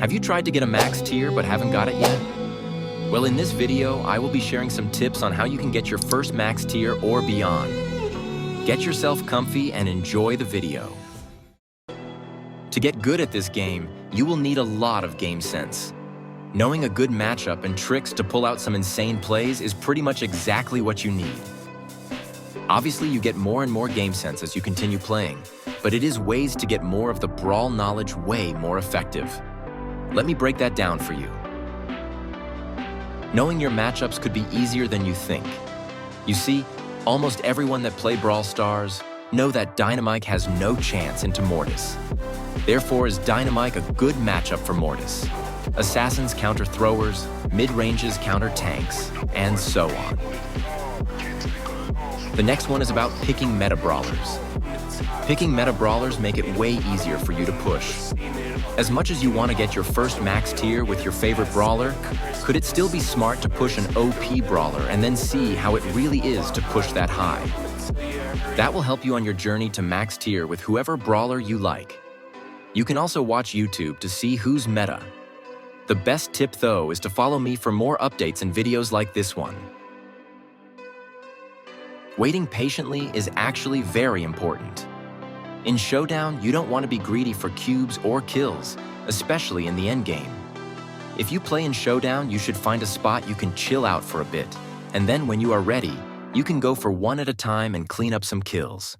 Have you tried to get a max tier but haven't got it yet? Well, in this video, I will be sharing some tips on how you can get your first max tier or beyond. Get yourself comfy and enjoy the video. To get good at this game, you will need a lot of game sense. Knowing a good matchup and tricks to pull out some insane plays is pretty much exactly what you need. Obviously, you get more and more game sense as you continue playing, but it is ways to get more of the brawl knowledge way more effective. Let me break that down for you. Knowing your matchups could be easier than you think. You see, almost everyone that play Brawl Stars know that Dynamike has no chance into Mortis. Therefore, is Dynamike a good matchup for Mortis? Assassins counter throwers, mid-ranges counter tanks, and so on. The next one is about picking meta brawlers. Picking meta brawlers make it way easier for you to push. As much as you want to get your first max tier with your favorite brawler, could it still be smart to push an OP brawler and then see how it really is to push that high? That will help you on your journey to max tier with whoever brawler you like. You can also watch YouTube to see who's meta. The best tip, though, is to follow me for more updates and videos like this one. Waiting patiently is actually very important. In Showdown, you don't want to be greedy for cubes or kills, especially in the endgame. If you play in Showdown, you should find a spot you can chill out for a bit, and then when you are ready, you can go for one at a time and clean up some kills.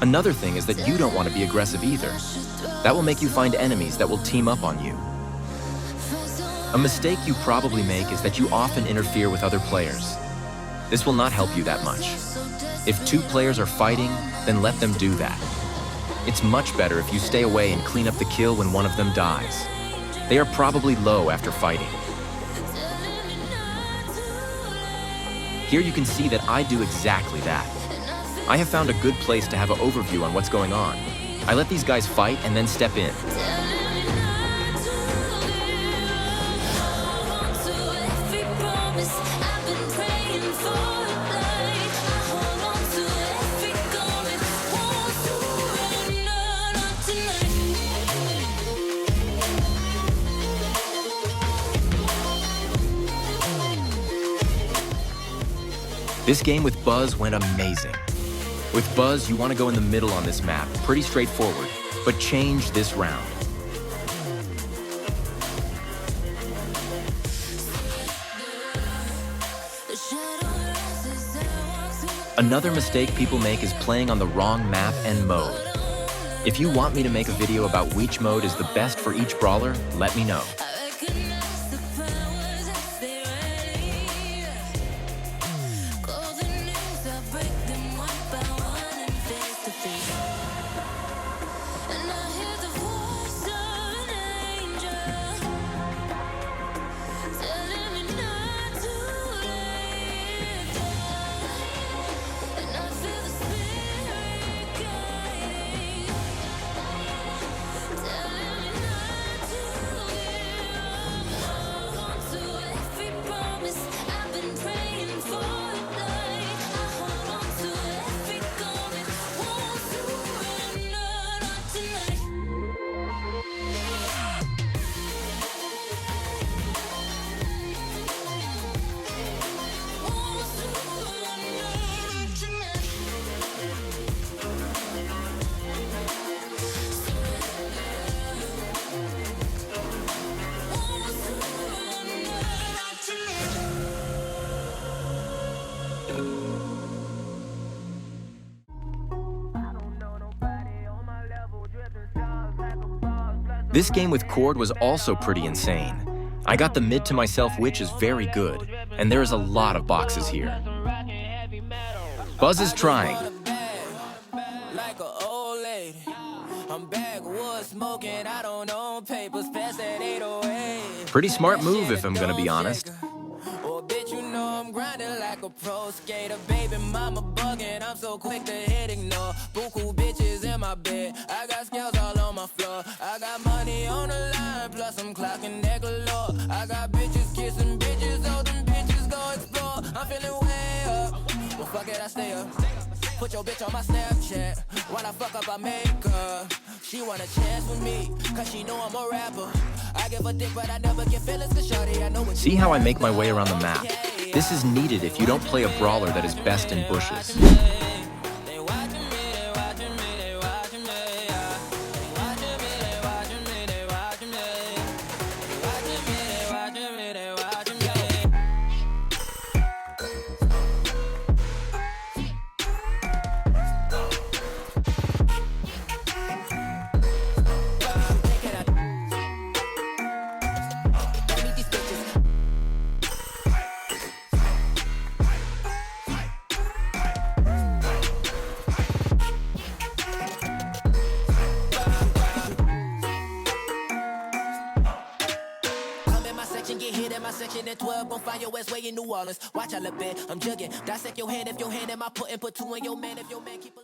Another thing is that you don't want to be aggressive either. That will make you find enemies that will team up on you. A mistake you probably make is that you often interfere with other players. This will not help you that much. If two players are fighting, then let them do that. It's much better if you stay away and clean up the kill when one of them dies. They are probably low after fighting. Here you can see that I do exactly that. I have found a good place to have an overview on what's going on. I let these guys fight and then step in. This game with Buzz went amazing. With Buzz, you want to go in the middle on this map, pretty straightforward, but change this round. Another mistake people make is playing on the wrong map and mode. If you want me to make a video about which mode is the best for each brawler, let me know. This game with Cord was also pretty insane. I got the mid to myself, which is very good, and there is a lot of boxes here. Buzz is trying. Pretty smart move if I'm gonna be honest. I'm grinding like a pro skater, baby mama bugging, I'm so quick to hit ignore. Buku bitches in my bed, I got scales all on my floor. I got money on the line, plus I'm clocking that galore. I got bitches kissing bitches, oh them bitches go explore. I'm feeling way up, well fuck it, I stay up. Put your bitch on my Snapchat. When I fuck up, I make her. She want a chance with me, cause she know I'm a rapper. I give a dick, but I never get feelings, cause shorty, I know what. See how I make my way around the map? This is needed if you don't play a brawler that is best in bushes. Get hit in my section at 12, gon' find your ass way in New Orleans. Watch out a bit, I'm jugging. Dissect your hand if your hand in my put two in your man if your man keep a